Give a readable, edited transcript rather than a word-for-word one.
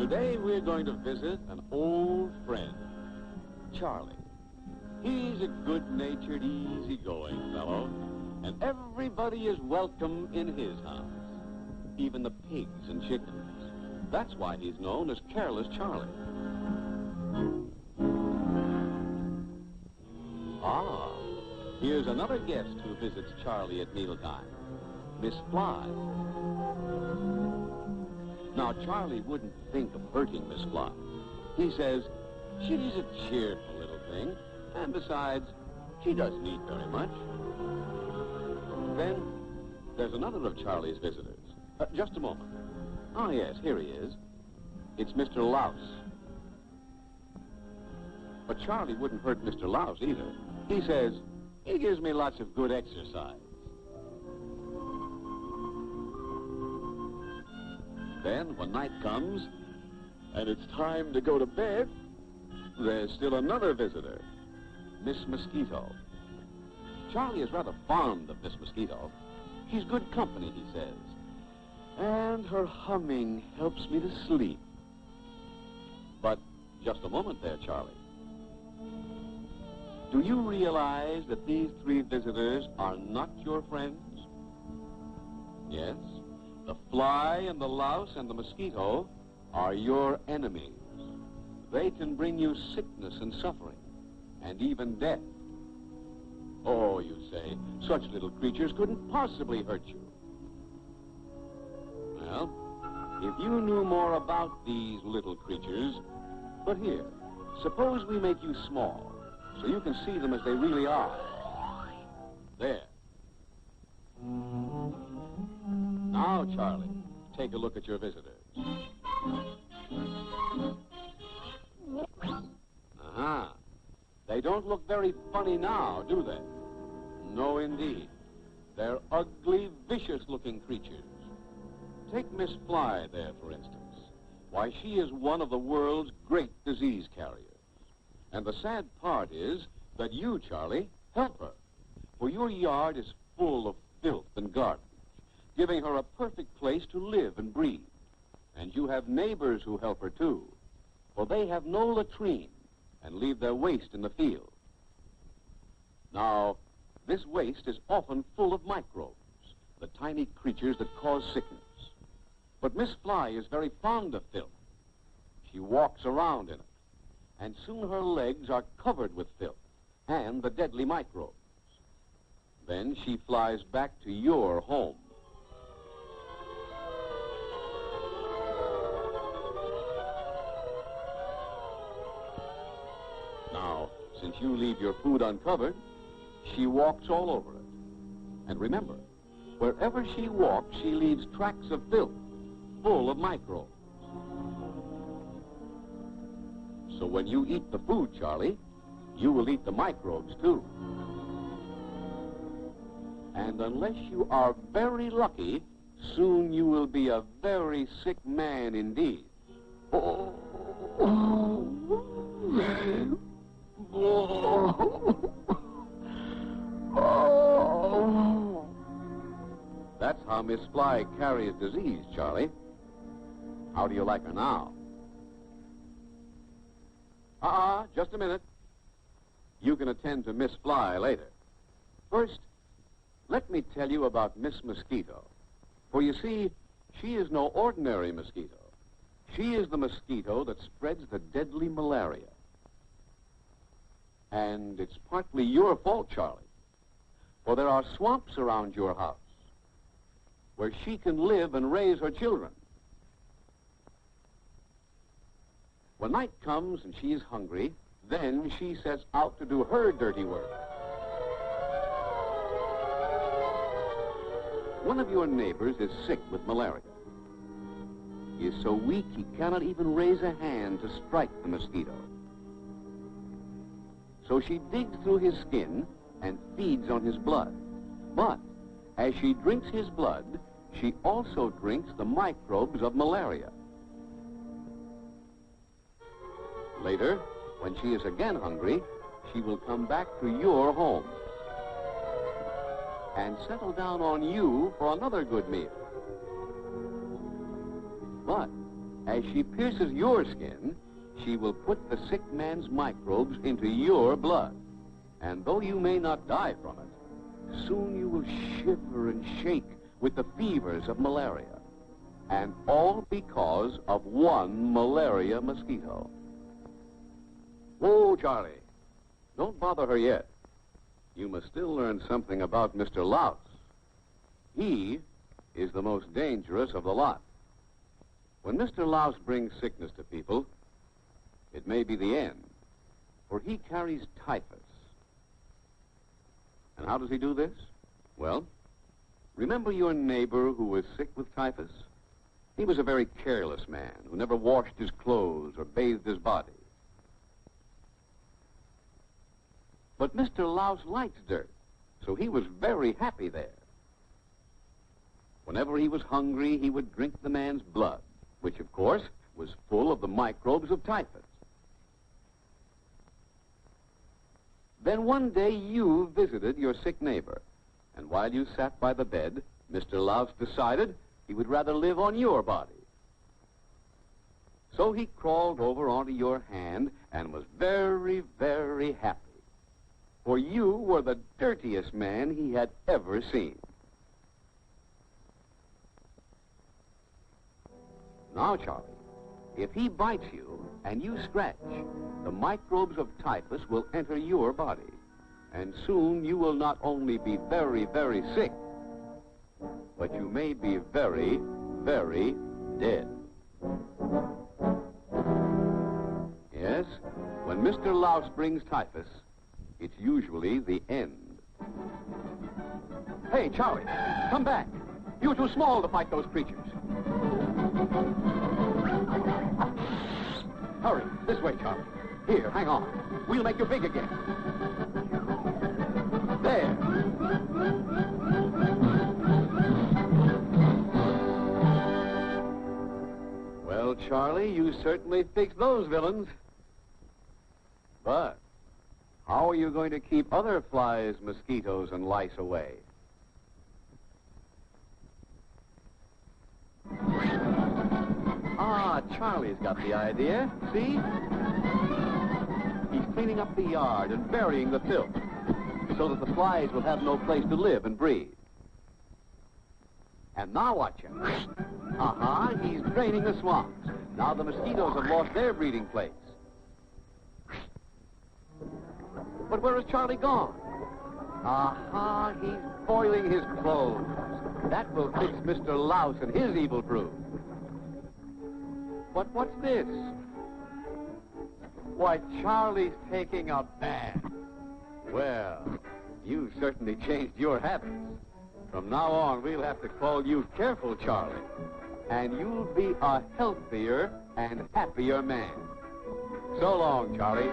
Today we're going to visit an old friend, Charlie. He's a good-natured, easygoing fellow, and everybody is welcome in his house, even the pigs and chickens. That's why he's known as Careless Charlie. Ah, here's another guest who visits Charlie at mealtime, Miss Fly. Now, Charlie wouldn't think of hurting Miss Fly. He says she's a cheerful little thing, and besides, she doesn't eat very much. Then there's another of Charlie's visitors. Just a moment. Oh, yes, here he is. It's Mr. Louse. But Charlie wouldn't hurt Mr. Louse either. He says, he gives me lots of good exercise. Then, when night comes, and it's time to go to bed, there's still another visitor, Miss Mosquito. Charlie is rather fond of Miss Mosquito. She's good company, he says. And her humming helps me to sleep. But just a moment there, Charlie. Do you realize that these three visitors are not your friends? Yes. The fly and the louse and the mosquito are your enemies. They can bring you sickness and suffering, and even death. Oh, you say, such little creatures couldn't possibly hurt you. Well, if you knew more about these little creatures, but here, suppose we make you small, so you can see them as they really are. There. Now, Charlie, take a look at your visitors. Uh-huh. They don't look very funny now, do they? No, indeed. They're ugly, vicious-looking creatures. Take Miss Fly there, for instance. Why, she is one of the world's great disease carriers. And the sad part is that you, Charlie, help her. For your yard is full of filth and garbage, giving her a perfect place to live and breathe. And you have neighbors who help her, too, for they have no latrine and leave their waste in the field. Now, this waste is often full of microbes, the tiny creatures that cause sickness. But Miss Fly is very fond of filth. She walks around in it, and soon her legs are covered with filth and the deadly microbes. Then she flies back to your home. Now, since you leave your food uncovered, she walks all over it. And remember, wherever she walks, she leaves tracks of filth full of microbes. So when you eat the food, Charlie, you will eat the microbes, too. And unless you are very lucky, soon you will be a very sick man indeed. Oh. That's how Miss Fly carries disease, Charlie. How do you like her now? Just a minute. You can attend to Miss Fly later. First, let me tell you about Miss Mosquito. For you see, she is no ordinary mosquito. She is the mosquito that spreads the deadly malaria. And it's partly your fault, Charlie. For there are swamps around your house where she can live and raise her children. When night comes and she is hungry, then she sets out to do her dirty work. One of your neighbors is sick with malaria. He is so weak he cannot even raise a hand to strike the mosquito. So she digs through his skin and feeds on his blood. But as she drinks his blood, she also drinks the microbes of malaria. Later, when she is again hungry, she will come back to your home and settle down on you for another good meal. But as As she pierces your skin, she will put the sick man's microbes into your blood. And though you may not die from it, soon you will shiver and shake with the fevers of malaria. And all because of one malaria mosquito. Whoa, Charlie. Don't bother her yet. You must still learn something about Mr. Louse. He is the most dangerous of the lot. When Mr. Louse brings sickness to people, it may be the end, for he carries typhus. And how does he do this? Well, remember your neighbor who was sick with typhus? He was a very careless man who never washed his clothes or bathed his body. But Mr. Louse likes dirt, so he was very happy there. Whenever he was hungry, he would drink the man's blood, which, of course, was full of the microbes of typhus. Then one day you visited your sick neighbor, and while you sat by the bed, Mr. Louse decided he would rather live on your body. So he crawled over onto your hand and was very, very happy. For you were the dirtiest man he had ever seen. Now, Charlie, if he bites you and you scratch, the microbes of typhus will enter your body. And soon you will not only be very, very sick, but you may be very, very dead. Yes, when Mr. Louse brings typhus, it's usually the end. Hey, Charlie, come back. You're too small to fight those creatures. Hurry, this way, Charlie. Here, hang on. We'll make you big again. There. Well, Charlie, you certainly fixed those villains. But how are you going to keep other flies, mosquitoes, and lice away? Ah, Charlie's got the idea. See? He's cleaning up the yard and burying the filth so that the flies will have no place to live and breed. And now watch him. He's draining the swamps. Now the mosquitoes have lost their breeding place. But where has Charlie gone? He's boiling his clothes. That will fix Mr. Louse and his evil brood. But what's this? Why, Charlie's taking a bath. Well, you certainly changed your habits. From now on, we'll have to call you Careful Charlie. And you'll be a healthier and happier man. So long, Charlie.